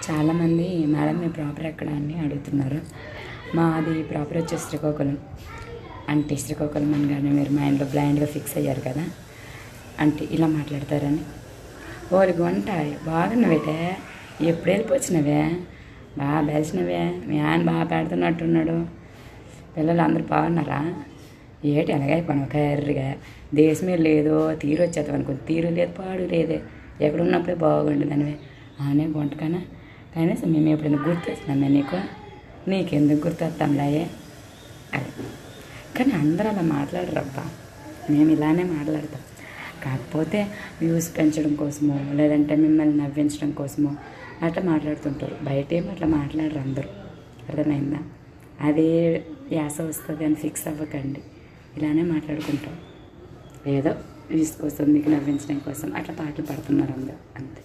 చాలామంది మేడం మీ ప్రాపర్ ఎక్కడ అని అడుగుతున్నారు. మాది ప్రాపర్ వచ్చేసి శ్రీకాకుళం. అంటే శ్రీకాకుళం అని కానీ మీరు మైండ్లో బ్లైండ్గా ఫిక్స్ అయ్యారు కదా, అంటే ఇలా మాట్లాడతారని. వాళ్ళకి వంట బాగున్నవేటే, ఎప్పుడు వెళ్ళిపోచ్చినవే, బాగా బలిసినవే, మీ ఆయన బాగా పెడుతున్నట్టున్నాడు, పిల్లలు అందరూ బాగున్నారా, ఏటి ఎలాగైపోయినావు కర్రీగా, దేశమే లేదో తీరు వచ్చేస్తాం అనుకో, తీరు లేదు పాడు లేదే, ఎక్కడ ఉన్నప్పుడే బాగుండేదానివే అనే వంటకనా. కనీసం మేము ఎప్పుడైనా గుర్తొస్తున్నామే నీకెందుకు గుర్తొస్తాంలాయే అది. కానీ అందరూ అలా మాట్లాడరబ్బా, మేము ఇలానే మాట్లాడతాం. కాకపోతే వ్యూస్ పెంచడం కోసమో లేదంటే మిమ్మల్ని నవ్వించడం కోసమో అట్లా మాట్లాడుతుంటారు. బయట ఏమో అట్లా మాట్లాడరు అందరూ. అర్థమైందా? అదే యాస వస్తుంది అని ఫిక్స్ అవ్వకండి. ఇలానే మాట్లాడుకుంటాం. ఏదో వ్యూస్ కోసం మీకు నవ్వించడం కోసం అట్లా పాటలు పాడుతున్నారు అందరూ, అంతే.